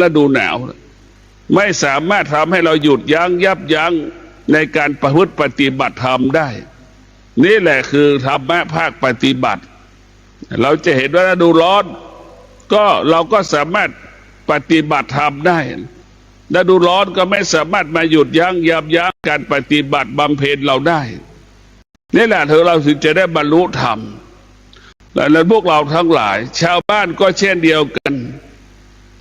ฤดูหนาวไม่สามารถทำให้เราหยุดยั้งยับยั้งในการประพฤติปฏิบัติธรรมได้นี่แหละคือธรรมะภาคปฏิบัติเราจะเห็นว่าฤดูร้อนก็เราก็สามารถปฏิบัติธรรมได้ฤดูร้อนก็ไม่สามารถมาหยุดยั้งยับยั้งการปฏิบัติบำเพ็ญเราได้นี่แหละเราถึงจะได้บรรลุธรรมและพวกเราทั้งหลายชาวบ้านก็เช่นเดียวกัน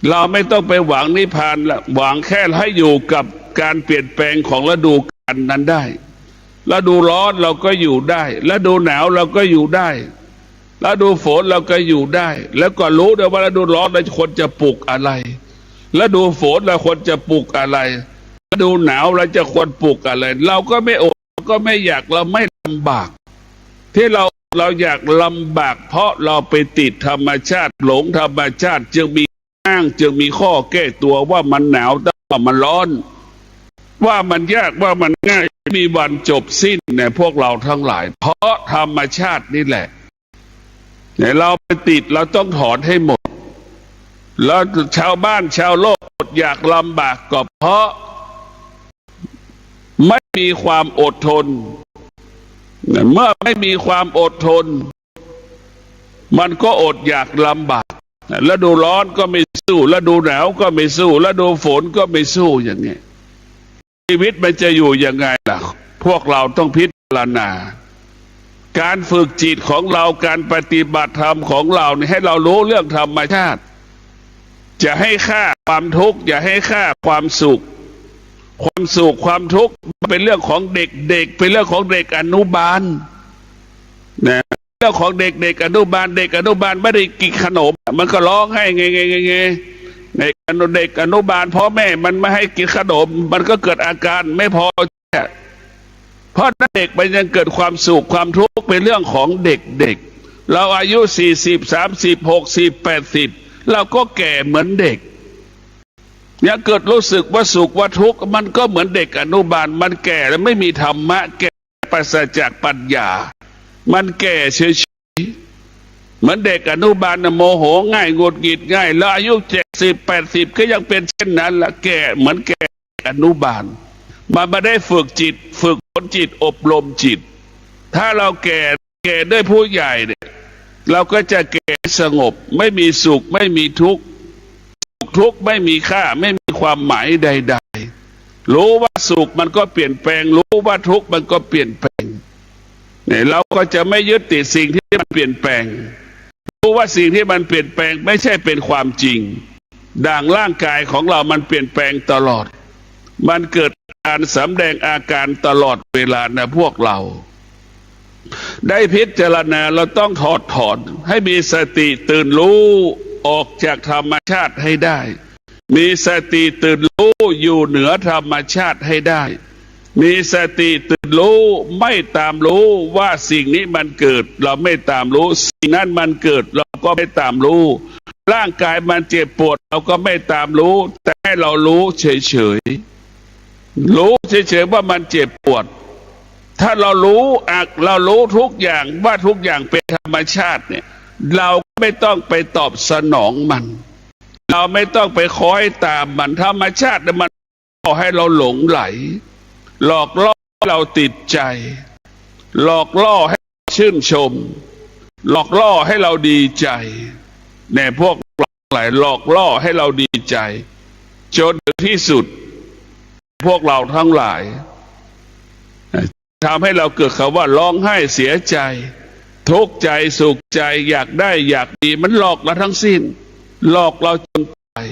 เราไม่ต้องไปหวังนิพพานละหวังแค่ให้อยู่กับการเปลี่ยนแปลงของฤดูกาลนั้นได้ฤดูร้อนเราก็อยู่ได้ฤดูหนาวเราก็อยู่ได้ฤดูฝนเราก็อยู่ได้แล้วก็รู้ด้วยว่าฤดูร้อนเราควรจะปลูกอะไรฤดูฝนเราควรจะปลูกอะไรฤดูหนาวเราจะควรปลูกอะไรเราก็ไม่อดก็ไม่อยากเราไม่ลำบากที่เราอยากลำบากเพราะเราไปติดธรรมชาติหลงธรรมชาติจึงมีอ้างจึงมีข้อแก้ตัวว่ามันหนาวแต่ว่ามันร้อนว่ามันยากว่ามันง่ายมีวันจบสิ้นเนี่ยพวกเราทั้งหลายเพราะธรรมชาตินี่แหละเนี่ยเราไปติดเราต้องถอนให้หมดแล้วชาวบ้านชาวโลกอดอยากลำบากก็เพราะไม่มีความอดทนเมื่อไม่มีความอดทนมันก็อดอยากลำบากฤดูร้อนก็ไม่สู้ฤดูหนาวก็ไม่สู้ฤดูฝนก็ไม่สู้อย่างนี้ชีวิตมันจะอยู่ยังไงล่ะพวกเราต้องพิจารณาการฝึกจิตของเราการปฏิบัติธรรมของเราเนี่ยให้เรารู้เรื่องธรรมชาติจะให้ค่าความทุกข์อย่าให้ค่าความสุขความทุกข์เป็นเรื่องของเด็กเป็นเรื่องของเด็กอนุบาลนะเรื่องของเด็กอนุบาลเด็กอนุบาลไม่ได้กินขนมมันก็ร้องให้เงเด็กอนุบาลพ่อแม่มันไม่ให้กินขนมมันก็เกิดอาการไม่พอเพราะเด็กมันยังเกิดความสุขความทุกข์เป็นเรื่องของเด็กเราอายุ40 30 60 80เราก็แก่เหมือนเด็กยังเกิดรู้สึกว่าสุขว่าทุกข์มันก็เหมือนเด็กอนุบาลมันแก่แล้วไม่มีธรรมะแก่ปราศจากปัญญามันแก่เฉยๆเหมือนเด็กอนุบาลโมโหง่ายหงุดหงิดง่ายแล้วอายุ70 80ก็ยังเป็นเช่นนั้นละแก่เหมือนแก่อนุบาลมันไม่ได้ฝึกจิตฝึกฝนจิตอบรมจิตถ้าเราแก่ด้วยผู้ใหญ่เนี่ยเราก็จะแก่สงบไม่มีสุขไม่มีทุกข์ไม่มีค่าไม่มีความหมายใดๆรู้ว่าสุขมันก็เปลี่ยนแปลงรู้ว่าทุกข์มันก็เปลี่ยนแปลงเนี่ยเราก็จะไม่ยึดติดสิ่งที่มันเปลี่ยนแปลงรู้ว่าสิ่งที่มันเปลี่ยนแปลงไม่ใช่เป็นความจริงดังร่างกายของเรามันเปลี่ยนแปลงตลอดมันเกิดการสำแดงอาการตลอดเวลานะพวกเราได้พิจารณาเราต้องถอดถอนให้มีสติตื่นรู้ออกจากธรรมชาติให้ได้มีสติตื่นรู้อยู่เหนือธรรมชาติให้ได้มีสติตื่นรู้ไม่ตามรู้ว่าสิ่งนี้มันเกิดเราไม่ตามรู้สิ่งนั้นมันเกิดเราก็ไม่ตามรู้ร่างกายมันเจ็บปวดเราก็ไม่ตามรู้แต่ให้เรารู้เฉยๆว่ามันเจ็บปวดถ้าเรารู้ทุกอย่างว่าทุกอย่างเป็นธรรมชาติเนี่ยเราไม่ต้องไปตอบสนองมันเราไม่ต้องไปคอยตามมันธรรมชาติมันขอให้เราหลงไหลหลอกล่อให้เราติดใจหลอกล่อให้ชื่นชมหลอกล่อให้เราดีใจเนี่ยพวกหลายหลอกล่อให้เราดีใจจนถึงที่สุดพวกเราทั้งหลายทำให้เราเกิดคำว่าร้องไห้เสียใจทุกข์ใจสุขใจอยากได้อยากดีมันหลอกเราทั้งสิ้นหลอกเราจนตาย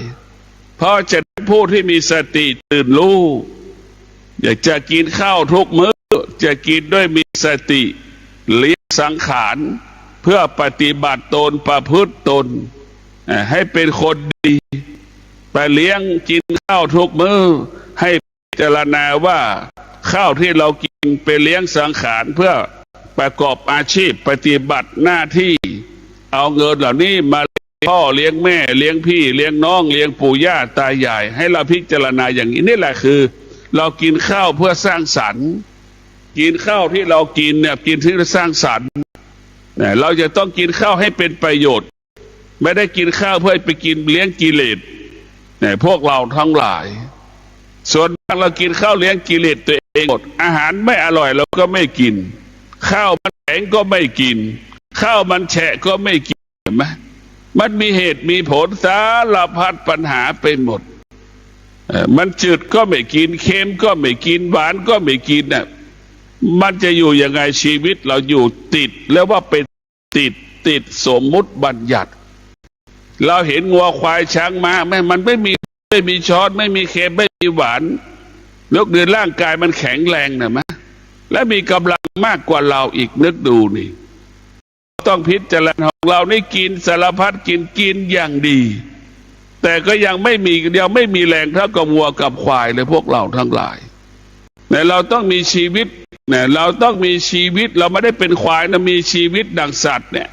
เพราะจะผู้ที่มีสติตื่นรู้อยากจะกินข้าวทุกมื้อจะกินด้วยมีสติเลี้ยงสังขารเพื่อปฏิบัติตนประพฤติตนให้เป็นคนดีไปเลี้ยงกินข้าวทุกมื้อให้พิจารณาว่าข้าวที่เรากินไปเลี้ยงสังขารเพื่อประกอบอาชีพปฏิบัติหน้าที่เอาเงินเหล่านี้มาพ่อเลี้ยงแม่เลี้ยงพี่เลี้ยงน้องเลี้ยงปู่ย่าตายายให้เราพิจารณาอย่างนี้นี่แหละคือเรากินข้าวเพื่อสร้างสรรค์กินข้าวที่เรากินเนี่ยกินที่สร้างสรรค์เราจะต้องกินข้าวให้เป็นประโยชน์ไม่ได้กินข้าวเพื่อไปกินเลี้ยงกิเลส เนี่ยพวกเราทั้งหลายส่วนเรากินข้าวเลี้ยงกิเลสตัวเองหมดอาหารไม่อร่อยเราก็ไม่กินข้าวมันแข็งก็ไม่กินข้าวมันแฉะก็ไม่กินเห็นไหมมันมีเหตุมีผลสารพัดปัญหาไปหมดมันจืดก็ไม่กินเค็มก็ไม่กินหวานก็ไม่กินน่ะมันจะอยู่ยังไงชีวิตเราอยู่ติดแล้วว่าเป็นติดสมมุติบัญญัติเราเห็นงัวควายช้างม้ามันไม่มีช้อนไม่มีเค็มไม่มีหวานยกเดินร่างกายมันแข็งแรงนะมะและมีกำลังมากกว่าเราอีกนึกดูนี่ต้องพิจารณาของเรานี่กินสารพัดกินอย่างดีแต่ก็ยังไม่มีแรงเท่ากับวัวกับควายเลยพวกเราทั้งหลายแต่เราต้องมีชีวิตเนี่ยเราต้องมีชีวิตเราไม่ได้เป็นควายนะมีชีวิตดังสัตว์เนี่ย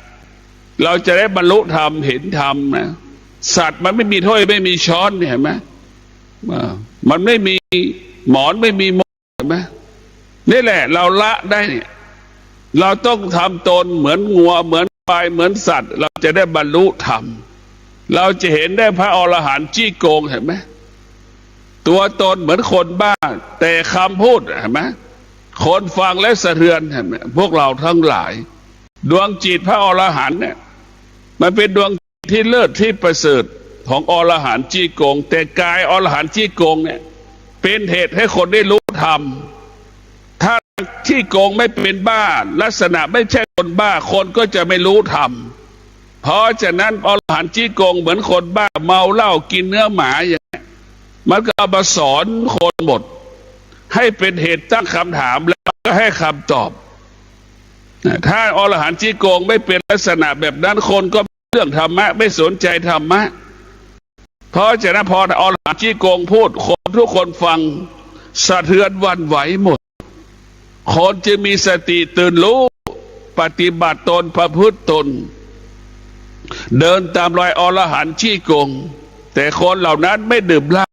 เราจะได้บรรลุธรรมเห็นธรรมนะสัตว์มันไม่มีถ้วยไม่มีช้อนเนี่ยเห็นไหมมันไม่มีหมอนไม่มีมุ้งเห็นไหมนี่แหละเราละได้เนี่ยเราต้องทำตนเหมือนงัวเหมือนควายเหมือนสัตว์เราจะได้บรรลุธรรมเราจะเห็นได้พระอรหันต์จี้โกงเห็นไหมตัวตนเหมือนคนบ้าแต่คำพูดเห็นไหมคนฟังแล้วสะเทือนเห็นไหมพวกเราทั้งหลายดวงจิตพระอรหันต์เนี่ยมันเป็นดวงที่เลิศที่ประเสริฐของอรหันต์จี้โกงแต่กายอรหันต์จี้โกงเนี่ยเป็นเหตุให้คนได้รู้ธรรมถ้าจี้โกงไม่เป็นบ้าลักษณะไม่ใช่คนบ้าคนก็จะไม่รู้ธรรมเพราะฉะนั้นอรหันต์จี้โกงเหมือนคนบ้าเมาเหล้ากินเนื้อหมาอย่างนี้มันก็เอามาสอนคนหมดให้เป็นเหตุตั้งคำถามแล้วก็ให้คำตอบถ้าอรหันต์จี้โกงไม่เป็นลักษณะแบบนั้นคนก็เรื่องธรรมะไม่สนใจธรรมะเพราะฉะนั้นพออรหันต์จี้โกงพูดคนทุกคนฟังสะเทือนหวั่นไหวหมดคนจะมีสติตื่นรู้ปฏิบัติตนประพฤติตนเดินตามรอยอรหันต์จี้โกงแต่คนเหล่านั้นไม่ดื่มเหล้า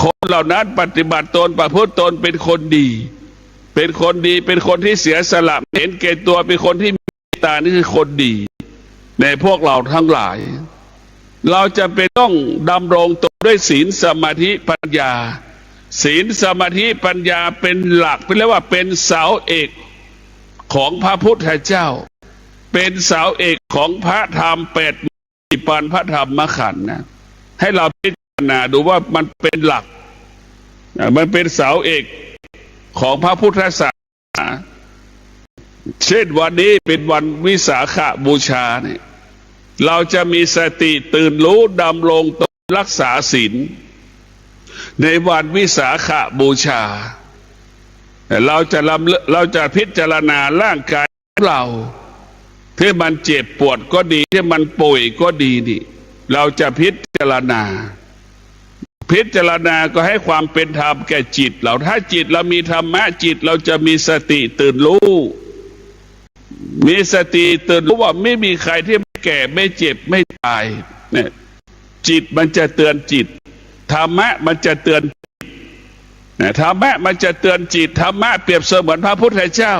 คนเหล่านั้นปฏิบัติตนประพฤติตนเป็นคนดีเป็นคนดีเป็นคนที่เสียสละเห็นแก่ตัวเป็นคนที่มีเมตตานี่คือคนดีในพวกเราทั้งหลายเราจะเป็นต้องดำรงตนด้วยศีลสมาธิปัญญาศีลสมาธิปัญญาเป็นหลักเป็นเรียกว่าเป็นเสาเอกของพระพุทธเจ้าเป็นเสาเอกของพระธรรม8ปันพระธรรมขันธ์นะให้เราพิจารณาดูว่ามันเป็นหลักมันเป็นเสาเอกของพระพุทธศาสนาเช่นวันนี้เป็นวันวิสาขบูชาเนี่ยเราจะมีสติตื่นรู้ดำรงตนรักษาศีลในวันวิสาขบูชาเราจะพิจารณาร่างกายของเราที่มันเจ็บปวดก็ดีที่มันป่วยก็ดีนี่เราจะพิจารณาก็ให้ความเป็นธรรมแก่จิตเราถ้าจิตเรามีธรรมะจิตเราจะมีสติตื่นรู้มีสติตื่นรู้ว่าไม่มีใครที่ไม่แก่ไม่เจ็บไม่ตายเนี่ยจิตมันจะเตือนจิตธรรมะมันจะเตือนจิตธรรมะมันจะเตือนจิตธรรมะเปรียบเสมือนพระพุทธเจ้า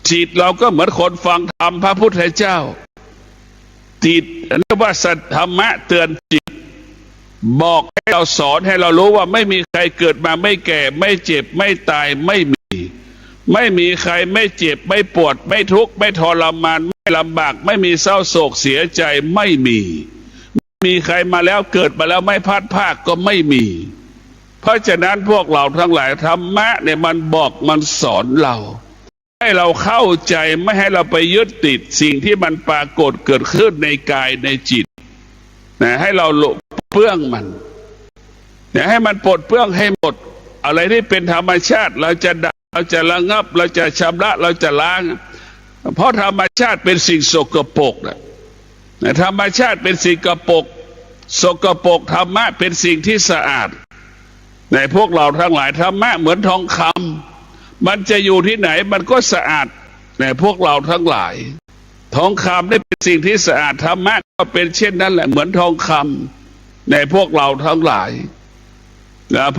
จิตเราก็เหมือนคนฟังธรรมพระพุทธเจ้าจิตเรียกว่าสัทธรรมะเตือนจิตบอกให้เราสอนให้เรารู้ว่าไม่มีใครเกิดมาไม่แก่ไม่เจ็บไม่ตายไม่มีใครไม่เจ็บไม่ปวดไม่ทุกข์ไม่ทรมานไม่ลำบากไม่มีเศร้าโศกเสียใจไม่มีใครมาแล้วเกิดมาแล้วไม่พลาดพลาดก็ไม่มีเพราะฉะนั้นพวกเราทั้งหลายธรรมะเนี่ยมันบอกมันสอนเราให้เราเข้าใจไม่ให้เราไปยึดติดสิ่งที่มันปรากฏเกิดขึ้นในกายในจิตนะให้เราเปื้องมันนะให้มันปลดเปื้องให้หมดอะไรที่เป็นธรรมชาติเราจะดับเราจะระงับเราจะชำระเราจะล้างเพราะธรรมชาติเป็นสิ่งสกปรกนะธรรมชาติเป็นสิ่งสกปรกธรรมะเป็นสิ่งที่สะอาดในพวกเราทั้งหลายธรรมะเหมือนทองคำมันจะอยู่ที่ไหนมันก็สะอาดในพวกเราทั้งหลายทองคำได้เป็นสิ่งที่สะอาดธรรมะก็เป็นเช่นนั้นแหละเหมือนทองคำในพวกเราทั้งหลาย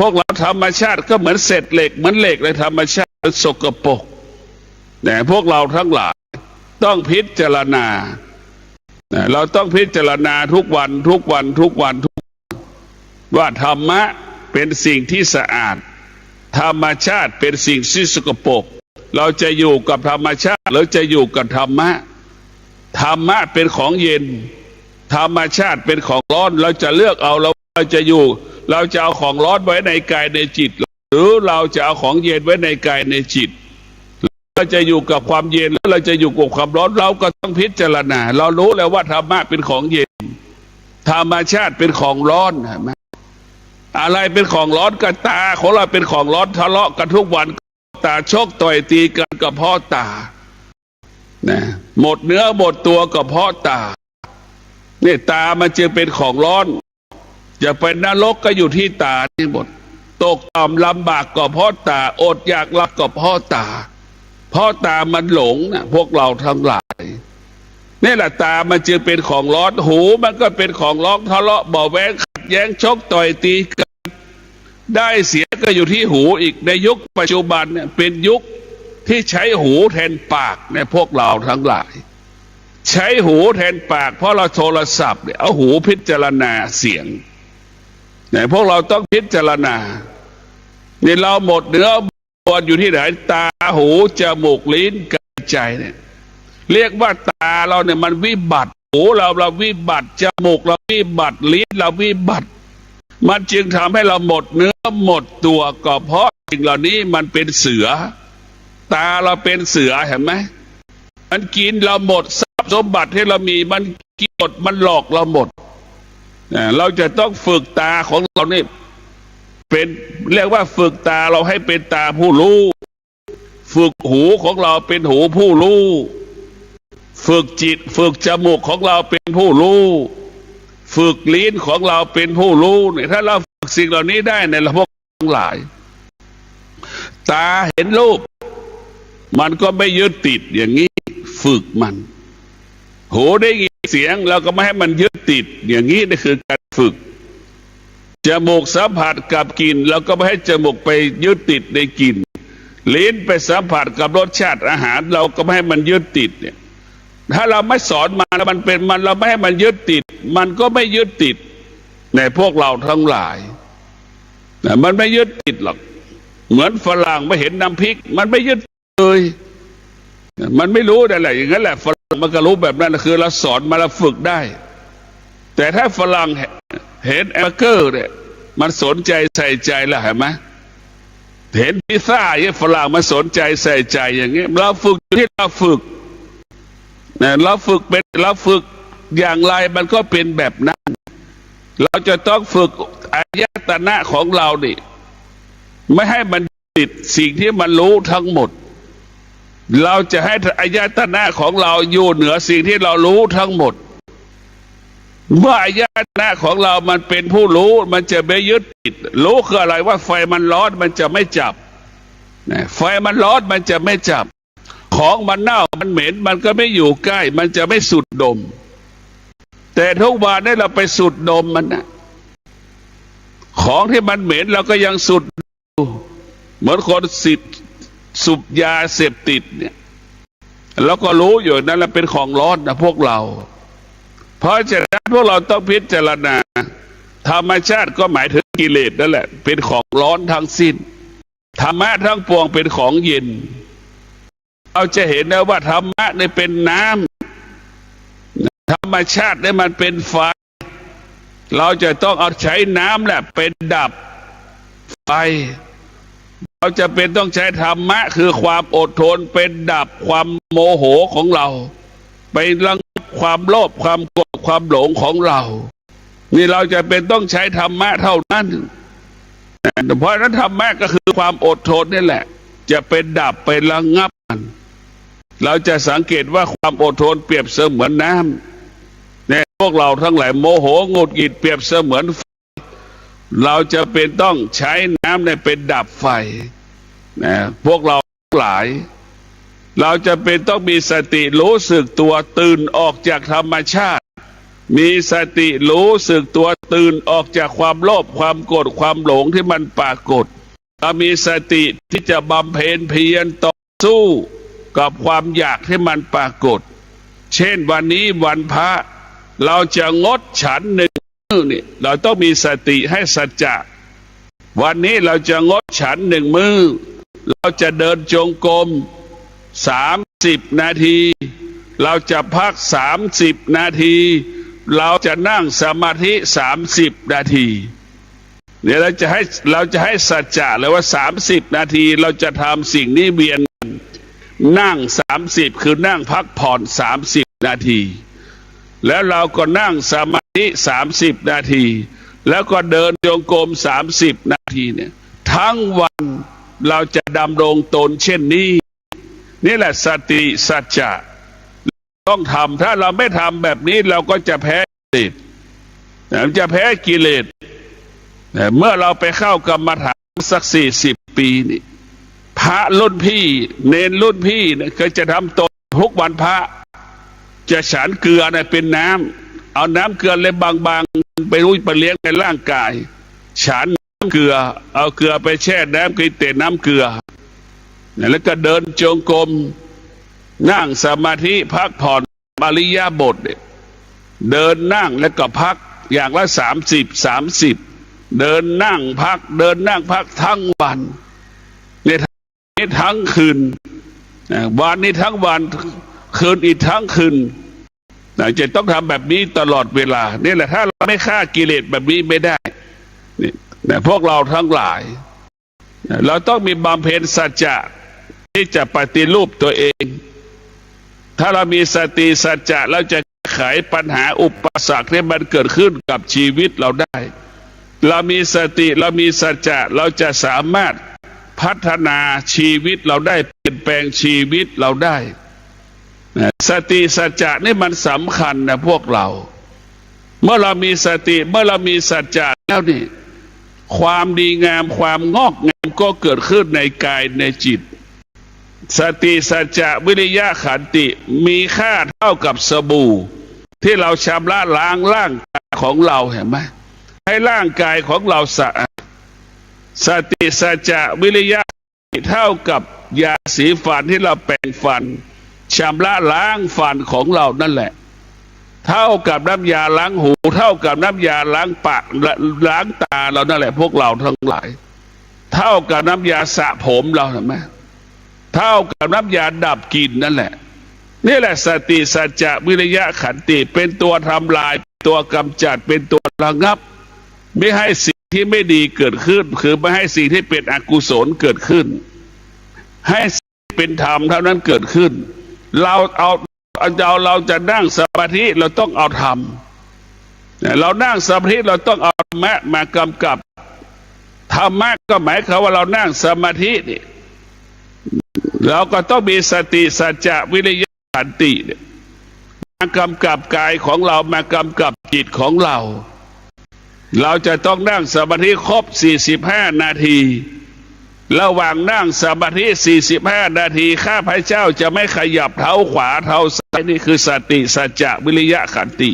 พวกเราธรรมชาติก็เหมือนเศษเหล็กเหมือนเหล็กในธรรมชาติสกปรกแต่พวกเราทั้งหลายต้องพิจารณา เราต้องพิจารณาทุกวันว่าธรรมะเป็นสิ่งที่สะอาดธรรมชาติเป็นสิ่งที่สกปรกเราจะอยู่กับธรรมชาติหรือจะอยู่กับธรรมะธรรมะเป็นของเย็นธรรมชาติเป็นของร้อนเราจะเลือกเอาเราจะอยู่เราจะเอาของร้อนไว้ในกายในจิตหรือเราจะเอาของเย็นไว้ในกายในจิตเราจะอยู่กับความเย็นแล้วเราจะอยู่กับความร้อนเราก็ต้องพิจารณาเรารู้แล้วว่าธรรมะเป็นของเย็นธรรมชาติเป็นของร้อนใช่ไหมอะไรเป็นของร้อนกันตาของเราเป็นของร้อนทะเลาะกันทุกวันตาชกต่อยตีกันกับพ่อตานะหมดเนื้อหมดตัวกับพ่อตาเนี่ยตามันจึงเป็นของร้อนจะเป็นนรกก็อยู่ที่ตาที่หมดตกต่ำลำบากก็เพราะตาอดอยากหลับก็เพราะตาพ่อตามันหลงนะพวกเราทั้งหลายนี่แหละตามันจึงเป็นของร้อนหูมันก็เป็นของร้อนทะเลาะเบาะแว้งขัดแย้งชกต่อยตีกันได้เสียก็อยู่ที่หูอีกในยุคปัจจุบันเนี่ยเป็นยุคที่ใช้หูแทนปากในพวกเราทั้งหลายใช้หูแทนปากเพราะเราโทรศัพท์เนี่ยเอาหูพิจารณาเสียงเนี่ยพวกเราต้องพิจารณาเนี่ยเราหมดเนื้อตัวอยู่ที่ไหนตาหูจมูกลิ้นกายใจเนี่ยเรียกว่าตาเราเนี่ยมันวิบัติหูเราวิบัติจมูกเราวิบัติลิ้นเราวิบัติมันจึงทำให้เราหมดเนื้อหมดตัวก็เพราะสิ่งเหล่านี้มันเป็นเสือตาเราเป็นเสือเห็นไหมมันกินเราหมดทรัพย์สมบัติที่เรามีมันกินหมดมันหลอกเราหมดเราจะต้องฝึกตาของเรานี่เป็นเรียกว่าฝึกตาเราให้เป็นตาผู้รู้ฝึกหูของเราเป็นหูผู้รู้ฝึกจิตฝึกจมูกของเราเป็นผู้รู้ฝึกลิ้นของเราเป็นผู้รู้เนี่ยถ้าเราฝึกสิ่งเหล่านี้ได้ในระบบทั้งหลายตาเห็นรูปมันก็ไม่ยึดติดอย่างนี้ฝึกมันหูได้ยินเสียงเราก็ไม่ให้มันยึดติดอย่างนี้นี่คือการฝึกจมูกสัมผัสกับกลิ่นเราก็ไม่ให้จมูกไปยึดติดในกลิ่นลิ้นไปสัมผัสกับรสชาติอาหารเราก็ไม่ให้มันยึดติดเนี่ยถ้าเราไม่สอนมันมันเป็นมันเราไม่ให้มันยึดติดมันก็ไม่ยึดติดในพวกเราทั้งหลายมันไม่ยึดติดหรอกเหมือนฝรั่งไม่เห็นน้ำพริกมันไม่ยึดเลยมันไม่รู้อะไรอย่างนั้นแหละฝรั่งมันก็รู้แบบนั้นคือเราสอนมาเราฝึกได้แต่ถ้าฝรั่งเห็นแอมเบอร์เกอร์เนี่ยมันสนใจใส่ใจแล้วเห็นไหมเห็นพิซซ่าเนี่ยฝรั่งมันสนใจใส่ใจอย่างนี้เราฝึกที่เราฝึกเราฝึกเป็นเราฝึกอย่างไรมันก็เป็นแบบนั้นเราจะต้องฝึกอายตนะของเราดิไม่ให้มันติดสิ่งที่มันรู้ทั้งหมดเราจะให้อายตนะของเราอยู่เหนือสิ่งที่เรารู้ทั้งหมดเมื่ออายตนะของเรามันเป็นผู้รู้มันจะไม่ยึดติดรู้คืออะไรว่าไฟมันร้อนมันจะไม่จับไฟมันร้อนมันจะไม่จับของมันเน่ามันเหม็นมันก็ไม่อยู่ใกล้มันจะไม่สูดดมแต่ทุกวันนี้เราไปสูดดมมันนะของที่มันเหม็นเราก็ยังสูดเหมือนคนสูบยาเสพติดเนี่ยแล้วก็รู้อยู่นั่นแหละเป็นของร้อนนะพวกเราเพราะฉะนั้นพวกเราต้องพิจารณาธรรมชาติก็หมายถึงกิเลสนั่นแหละเป็นของร้อนทั้งสิ้นธรรมะทั้งปวงเป็นของเย็นเราจะเห็นนะว่าธรรมะเนี่ยเป็นน้ำธรรมชาติเนี่ยมันเป็นไฟเราจะต้องเอาใช้น้ำแหละเป็นดับไฟเราจะเป็นต้องใช้ธรรมะคือความอดทนเป็นดับความโมโหของเราไประงับความโลภความโกรธความหลงของเรานี่เราจะเป็นต้องใช้ธรรมะเท่านั้นเพราะนั้นธรรมะก็คือความอดทนนี่แหละจะเป็นดับไประงับมันเราจะสังเกตว่าความอดทนเปรียบเสมือนน้ำเนี่ยพวกเราทั้งหลายโมโหหงุดหงิดเปรียบเสมือนไฟเราจะเป็นต้องใช้น้ำในเป็นดับไฟนะพวกเราทั้งหลายเราจะเป็นต้องมีสติรู้สึกตัวตื่นออกจากธรรมชาติมีสติรู้สึกตัวตื่นออกจากความโลภความโกรธความหลงที่มันปรากฏเรามีสติที่จะบำเพ็ญเพียรต่อสู้กับความอยากที่มันปรากฏเช่นวันนี้วันพระ เราจะงดฉัน1 มื้อนี่เราต้องมีสติให้สัจจะวันนี้เราจะงดฉัน1 มื้อเราจะเดินจงกรม30 นาทีเราจะพัก30 นาทีเราจะนั่งสมาธิ30 นาทีเนี่ยเราจะให้สัจจะเลยว่า30 นาทีเราจะทำสิ่งนี้เวียนนั่ง30คือนั่งพักผ่อน30 นาทีแล้วเราก็นั่งสมาธิ30 นาทีแล้วก็เดินจงกรม30 นาทีเนี่ยทั้งวันเราจะดำรงตนเช่นนี้นี่แหละสติสัจจะต้องทำถ้าเราไม่ทำแบบนี้เราก็จะแพ้กิเลสจะแพ้กิเลสเมื่อเราไปเข้ากรรมฐานสัก40 ปีนี่พระรุ่นพี่เนนรุ่นพี่เนี่ยก็จะทำตนทุกวันพระจะฉันเกลือเนี่ยเป็นน้ำเอาน้ำเกลือเลยบางๆไปรุ่ยไปเลี้ยงในร่างกายฉันน้ำเกลือเอาเกลือไปแช่น้ำกินแต่น้ำเกลือแล้วก็เดินจงกรมนั่งสมาธิพักผ่อนอริยบทเดินนั่งแล้วก็พักอย่างละ30 เดินนั่งพักเดินนั่งพักทั้งวันในทั้งคืนวันนี้ทั้งวันคืนอีกทั้งคืนจะต้องทำแบบนี้ตลอดเวลานี่แหละถ้าเราไม่ฆ่ากิเลสแบบนี้ไม่ได้นี่พวกเราทั้งหลายเราต้องมีบำเพ็ญสัจจะที่จะปฏิรูปตัวเองถ้าเรามีสติสัจจะเราจะไขปัญหาอุปสรรคที่มันเกิดขึ้นกับชีวิตเราได้เรามีสติเรามีสัจจะเราจะสามารถพัฒนาชีวิตเราได้เปลี่ยนแปลงชีวิตเราได้สติสัจจะนี่มันสำคัญนะพวกเราเมื่อเรามีสติเมื่อเรามีสัจจะแล้วนี่ความดีงามความงอกงามก็เกิดขึ้นในกายในจิตสติสัจจะวิริยะขันติมีค่าเท่ากับสบู่ที่เราชำระล้างร่างกายของเราเห็นไหมให้ร่างกายของเราสะอาดสติสัจจะวิริยะเท่ากับยาสีฟันที่เราแปรงฟันชำระล้างฟันของเรานั่นแหละเท่ากับน้ำยาล้างหูเท่ากับน้ำยาล้างปากล้างตาเรานั่นแหละพวกเราทั้งหลายเท่ากับน้ำยาสระผมเราเห็นไหมเท่ากับน้ำยาดับกลิ่นนั่นแหละนี่แหละสติสัจจะวิริยะขันติเป็นตัวทำลายตัวกำจัดเป็นตัวระงับไม่ให้สิ่งที่ไม่ดีเกิดขึ้นคือไม่ให้สิ่งที่เป็นอกุศลเกิดขึ้นให้เป็นธรรมเท่านั้นเกิดขึ้นเราจะนั่งสมาธิเราต้องเอาธรรมเรานั่งสมาธิเราต้องเอาธรรมะมากำกับธรรมะก็หมายความว่าเรานั่งสมาธินี่เราก็ต้องมีสติสัจจะวิริยะขันติมากำกับกายของเรามากำกับจิตของเราจะต้องนั่งสมาธิครบ45 นาทีระหว่างนั่งสมาธิ45 นาทีข้าพเจ้าจะไม่ขยับเท้าขวาเท้าซ้ายนี่คือสติสัจจะวิริยะขันติ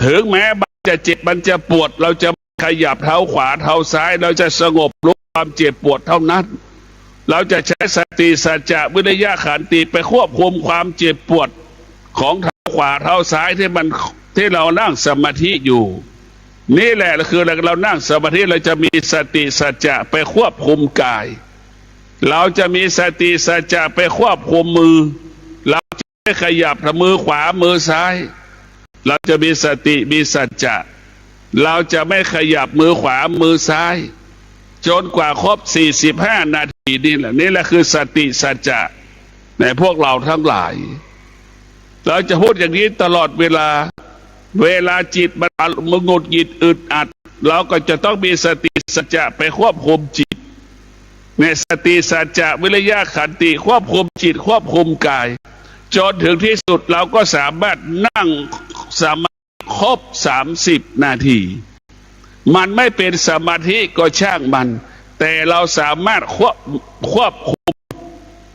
ถึงแม้มันจะเจ็บมันจะปวดเราจะขยับเท้าขวาเท้าซ้ายเราจะสงบรู้ความเจ็บปวดเท่านั้นเราจะใช้สติสัจจะวิริยะขันติไปควบคุมความเจ็บปวดของเท้าขวาเท้าซ้ายที่เรานั่งสมาธิอยู่นี่แหละคือเรานั่งสมาธิเราจะมีสติสัจจะไปควบคุมกายเราจะมีสติสัจจะไปควบคุมมือเราจะไม่ขยับมือขวามือซ้ายเราจะมีสติมีสัจจะเราจะไม่ขยับมือขวามือซ้ายจนกว่าครบ45 นาทีนี่แหละคือสติสัจจะในพวกเราทั้งหลายเราจะพูดอย่างนี้ตลอดเวลาจิตมันหงุดหงิดอึดอัดเราก็จะต้องมีสติสัจจะไปควบคุมจิตในสติสัจจะวิริยะขันติควบคุมจิตควบคุมกายจนถึงที่สุดเราก็สามารถนั่งสมาธิครบ30 นาทีมันไม่เป็นสมาธิก็ช่างมันแต่เราสามารถควบคุม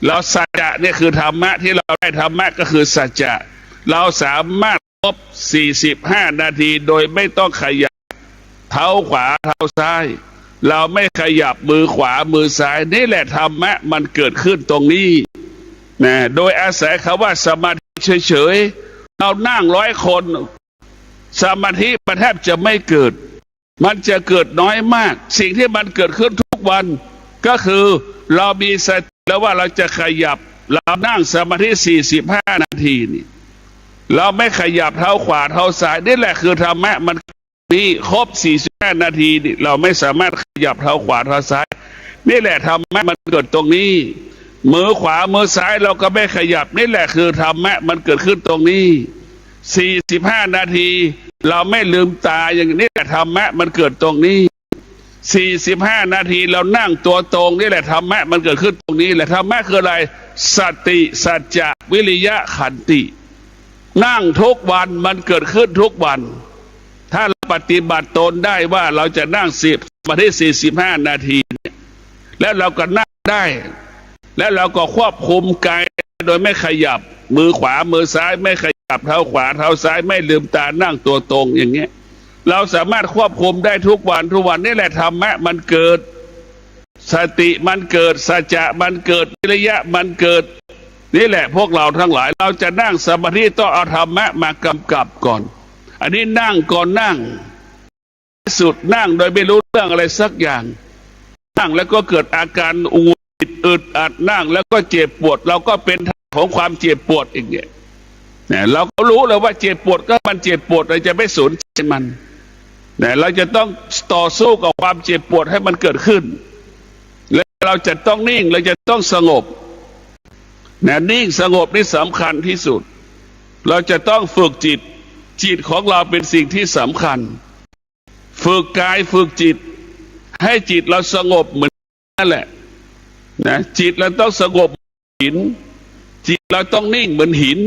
เราสัจจะนี่คือธรรมะที่เราได้ธรรมะก็คือสัจจะเราสามารถครบ45 นาทีโดยไม่ต้องขยับเท้าขวาเท้าซ้ายเราไม่ขยับมือขวามือซ้ายนี่แหละธรรมะมันเกิดขึ้นตรงนี้นะโดยอาศัยคำว่าสมาธิเฉยๆเรานั่ง100 คน สมาธิมันแทบจะไม่เกิดมันจะเกิดน้อยมากสิ่งที่มันเกิดขึ้นทุกวันก็คือเรามีสติแล้วว่าเราจะขยับเรานั่งสมาธิ45 นาทีนี่เราไม่ขยับเท้าขวาเท้าซ้ายนี่แหละคือธรรมะมันมีครบ45 นาทีนี่เราไม่สามารถขยับเท้าขวาเท้าซ้ายนี่แหละธรรมะมันเกิดตรงนี้มือขวามือซ้ายเราก็ไม่ขยับนี่แหละคือธรรมะมันเกิดขึ้นตรงนี้45 นาทีเราไม่ลืมตาอย่างนี้แหละธรรมะมันเกิดตรงนี้45 นาทีเรานั่งตัวตรงนี่แหละธรรมะมันเกิดขึ้นตรงนี้แหละธรรมะคืออะไรสติสัจจะวิริยะขันตินั่งทุกวันมันเกิดขึ้นทุกวันถ้าเราปฏิบัติตนได้ว่าเราจะนั่งสมาธิ45 นาทีแล้วเราก็นั่งได้แล้วเราก็ควบคุมกายโดยไม่ขยับมือขวามือซ้ายไม่ขยับเท้าขวาเท้าซ้ายไม่ลืมตานั่งตัวตรงอย่างเงี้ยเราสามารถควบคุมได้ทุกวันนี่แหละธรรมะมันเกิดสติมันเกิดสัจจะมันเกิดวิริยะมันเกิดนี่แหละพวกเราทั้งหลายเราจะนั่งสมาธิต้องเอาธรรมะมากำกับก่อนอันนี้นั่งก่อนนั่งสุดนั่งโดยไม่รู้เรื่องอะไรสักอย่างนั่งแล้วก็เกิดอาการอึดอัดนั่งแล้วก็เจ็บปวดเราก็เป็นของความเจ็บปวดอีกเนี่ยเราก็รู้แล้วว่าเจ็บปวดก็มันเจ็บปวดเราจะไม่สนใจมันเราจะต้องต่อสู้กับความเจ็บปวดให้มันเกิดขึ้นและเราจะต้องนิ่งเราจะต้องสงบนิ่งสงบนี่สำคัญที่สุดเราจะต้องฝึกจิตของเราเป็นสิ่งที่สำคัญฝึกกายฝึกจิตให้จิตเราสงบเหมือนนั่นแหละจิตเราต้องสงบหินจิตเราต้องนิ่งเหมือนหิน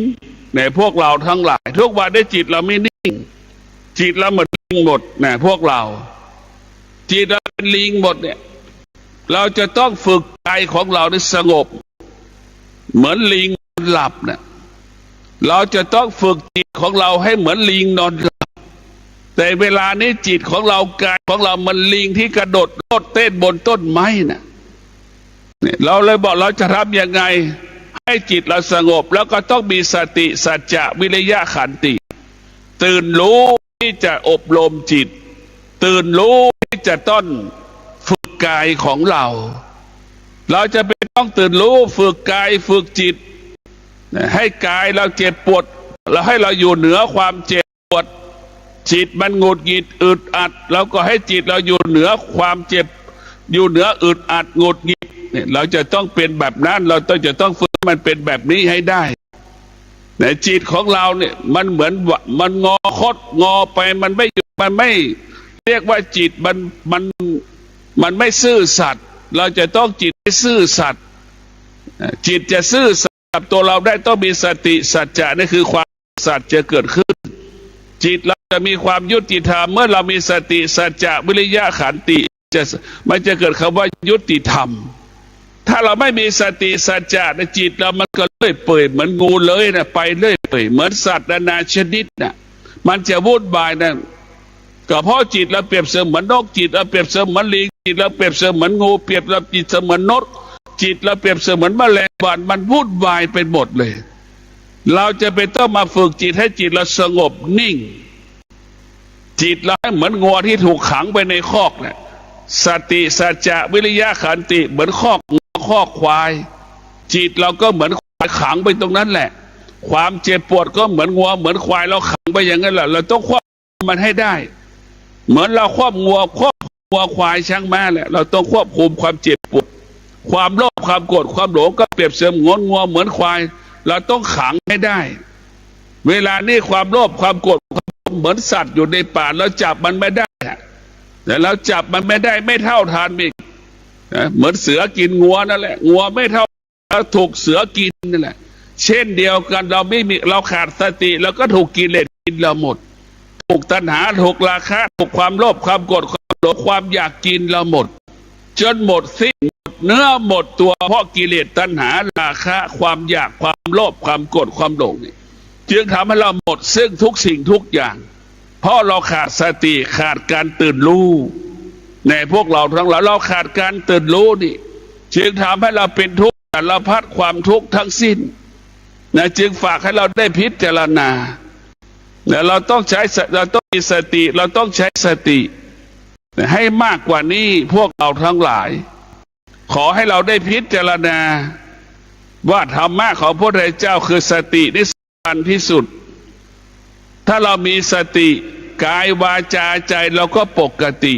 พวกเราทั้งหลายทุกวันได้จิตเราไม่นิ่งจิตเราเหมือนลิงหมดพวกเราจิตเราเป็นลิงหมดเนี่ยเราจะต้องฝึกใจของเราให้สงบเหมือนลิงหลับเราจะต้องฝึกจิตของเราให้เหมือนลิงนอนหลับแต่เวลานี้จิตของเรากายของเรามันลิงที่กระโดดโลดเต้นบนต้นไม้เราเลยบอกเราจะทำยังไงให้จิตเราสงบแล้วก็ต้องมีสติสัจจะวิริยะขันติตื่นรู้ที่จะอบรมจิตตื่นรู้ที่จะต้องฝึกกายของเราจะเป็นต้องตื่นรู้ฝึกกายฝึกจิตให้กายเราเจ็บปวดเราให้เราอยู่เหนือความเจ็บปวดจิตมันหงุดหงิดอึดอัดเราก็ให้จิตเราอยู่เหนือความเจ็บอยู่เหนืออึดอัดหงุดหงิดเราจะต้องเป็นแบบนั้นเราจะต้องฝึกมันเป็นแบบนี้ให้ได้แต่จิตของเราเนี่ยมันเหมือนมันงอคดงอไปมันไม่เรียกว่าจิตมันไม่ซื่อสัตย์เราจะต้องจิตให้ซื่อสัตย์จิตจะซื่อสัตย์กับตัวเราได้ต้องมีสติสัจจะนี่คือความสัตย์จะเกิดขึ้นจิตเราจะมีความยุติธรรมเมื่อเรามีสติสัจจะวิริยะขันติมันจะเกิดคำว่ายุติธรรมถ้าเราไม่มีสติสัจจะในจิตเรามันก็เลื่อยเปื่อยเหมือนงูเลยไปเลื่อยเปื่อยเหมือนสัตว์นานาชนิดมันจะวุ่นวายก็เพราะจิตเราเปรียบเสมือนนกจิตเราเปรียบเสมือนลิงจิตเราเปรียบเสมือนงูเปรียบเราจิตเสมือนนกจิตเราเปรียบเสมือนแมลงวันมันวุ่นวายไปหมดเลยเราจะเป็นต้องมาฝึกจิตให้จิตเราสงบนิ่งจิตเราเหมือนงัวที่ถูกขังไปในคอกสติสัจจะวิริยะขันติเหมือนคอกควายจิตเราก็เหมือนควายขังไปตรงนั้นแหละความเจ็บปวดก็เหมือนงัวเหมือนควายเราขังไปอย่างนั้นแหละเราต้องควบมันให้ได้เหมือนเราควบงัวควายช้างม้าแหละเราต้องควบคุมความเจ็บปวดความโลภความโกรธความหลงก็เปรียบเสมือนงัวเหมือนควายเราต้องขังให้ได้เวลานี้ความโลภความโกรธเหมือนสัตว์อยู่ในป่าเราจับมันไม่ได้แต่เราจับมันไม่ได้ไม่เท่าทานอีกเหมือนเสือกินงัวนั่นแหละงัวไม่เท่าถูกเสือกินนั่นแหละเช่นเดียวกันเราขาดสติแล้วก็ถูกกิเลสกินเราหมดถูกตัณหาถูกราคะถูกความโลภความโกรธความหลงความอยากกินเราหมดจนหมดสิ้นหมดเนื้อหมดตัวเพราะกิเลสตัณหาราคะความอยากความโลภความโกรธความหลงนี่จึงทำให้เราหมดซึ่งทุกสิ่งทุกอย่างเพราะเราขาดสติขาดการตื่นรู้ในพวกเราทั้งหลายเราขาดการตื่นรู้นี่จึงทำให้เราเป็นทุกข์สารพัดความทุกข์ทั้งสิ้นจึงฝากให้เราได้พิจารณา แล้วเราต้องมีสติเราต้องใช้สติให้มากกว่านี้พวกเราทั้งหลาย ขอให้เราได้พิจารณาว่าธรรมะของพระพุทธเจ้าคือสตินี่สำคัญที่สุดถ้าเรามีสติกายวาจาใจเราก็ปกติ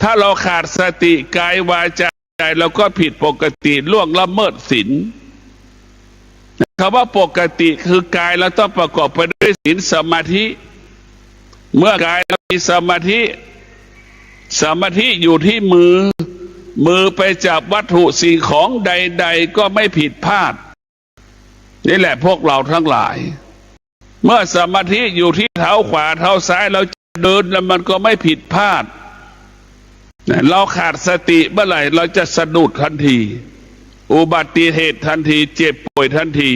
ถ้าเราขาดสติกายวาจาใจเราก็ผิดปกติล่วงละเมิดศีลคำว่าปกติคือกายเราต้องประกอบไปด้วยศีลสมาธิเมื่อกายเรามีสมาธิอยู่ที่มือไปจับวัตถุสิ่งของใดๆก็ไม่ผิดพลาดนี่แหละพวกเราทั้งหลายเมื่อสมาธิอยู่ที่เท้าขวาเท้าซ้ายเราเดินแล้วมันก็ไม่ผิดพลาดเราขาดสติเมื่อไหร่เราจะสะดุดทันทีอุบัติเหตุทันทีเจ็บป่วยทันที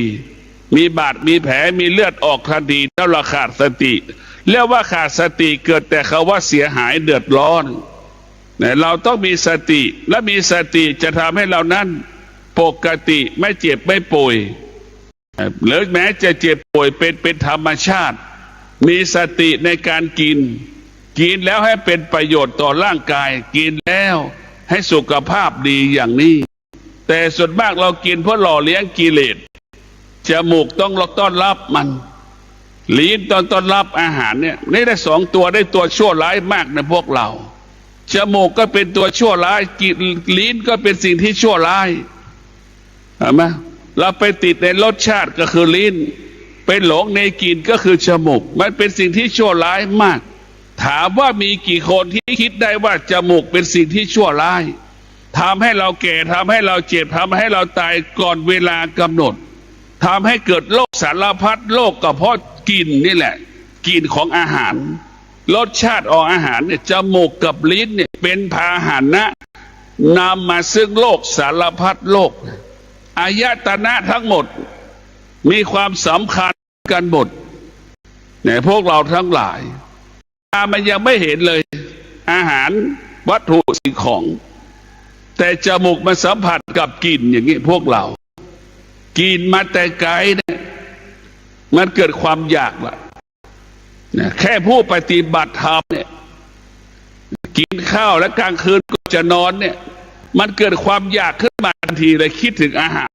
มีบาดมีแผลมีเลือดออกทันทีถ้าเราขาดสติเรียกว่าขาดสติเกิดแต่คำว่าเสียหายเดือดร้อนเราต้องมีสติและมีสติจะทำให้เรานั้นปกติไม่เจ็บไม่ป่วยหรือแม้จะเจ็บป่วยเป็นธรรมชาติมีสติในการกินแล้วให้เป็นประโยชน์ต่อร่างกายกินแล้วให้สุขภาพดีอย่างนี้แต่ส่วนมากเรากินเพื่อหล่อเลี้ยงกิเลสจมูกต้องต้อนรับมันลิ้นต้องต้อนรับอาหารเนี่ยนี่ได้สองตัวได้ตัวชั่วร้ายมากในพวกเราจมูกก็เป็นตัวชั่วร้ายลิ้นก็เป็นสิ่งที่ชั่วร้ายเห็นไหมเราไปติดในรสชาติก็คือลิ้นเป็นหลงในกลิ่นก็คือจมูกมันเป็นสิ่งที่ชั่วร้ายมากถามว่ามีกี่คนที่คิดได้ว่าจมูกเป็นสิ่งที่ชั่วร้ายทำให้เราแก่ทำให้เราเจ็บทำให้เราตายก่อนเวลากำหนดทำให้เกิดโรคสารพัดโรคก็เพราะกลิ่นนี่แหละกลิ่นของอาหารรสชาติของอาหารเนี่ยจมูกกับลิ้นเนี่ยเป็นพาหนะนำมาซึ่งโรคสารพัดโรคอายตนะทั้งหมดมีความสำคัญกันหมดเนี่ยพวกเราทั้งหลายตามันยังไม่เห็นเลยอาหารวัตถุสิ่งของแต่จมูกมันสัมผัสกับกลิ่นอย่างนี้พวกเรากินมาแต่ไกลเนี่ยมันเกิดความอยากละแค่ผู้ปฏิบัติธรรมเนี่ยกินข้าวและกลางคืนก็จะนอนเนี่ยมันเกิดความอยากขึ้นมาทันทีเลยคิดถึงอาหาร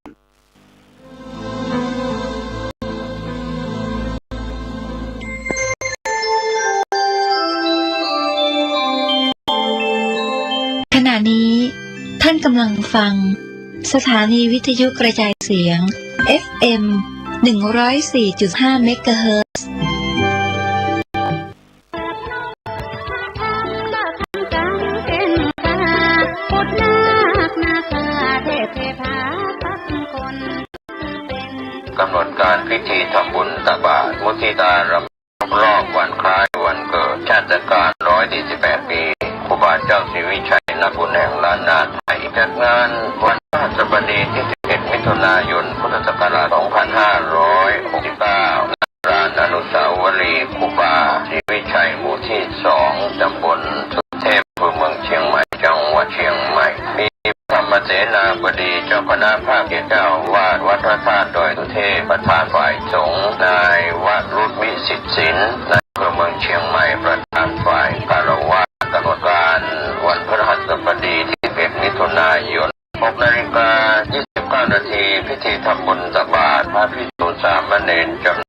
ขณะนี้ท่านกำลังฟังสถานีวิทยุกระจายเสียง FM 104.5 เมกะเฮิรตซ์กำหนดการพิธีทำบุญตักบาตรมุทิตารำรอบวันคล้ายวันเกิดชาติการ148 ปีครูบาเจ้าศรีวิชัยนักบุญแห่งล้านนาไทยจัดงานวันพฤหัสบดีที่11 มิถุนายน พุทธศักราช 2569 ณ ลานอนุสาวรีย์ครูบาศรีวิชัยหมู่ที่ 2 ตำบลสุเทพอำเภอเมืองเชียงใหม่จังหวัดเชียงใหม่มีธรรมเสนาบดีเจ้าคณะภาคเจ้าวาดวัดพระธาตุดอยสุเทพประธานฝ่ายสงฆ์นายวรุษวิสิทธิ์ศิลป์นายอำเภอเมืองเชียงใหม่ประธานฝ่ายคารวะกำหนดการวันพฤหัสบดีที่11 มิถุนายน 6:29 น.พิธีทำบุญตักบาตรพระภิกษุสามเณรจำ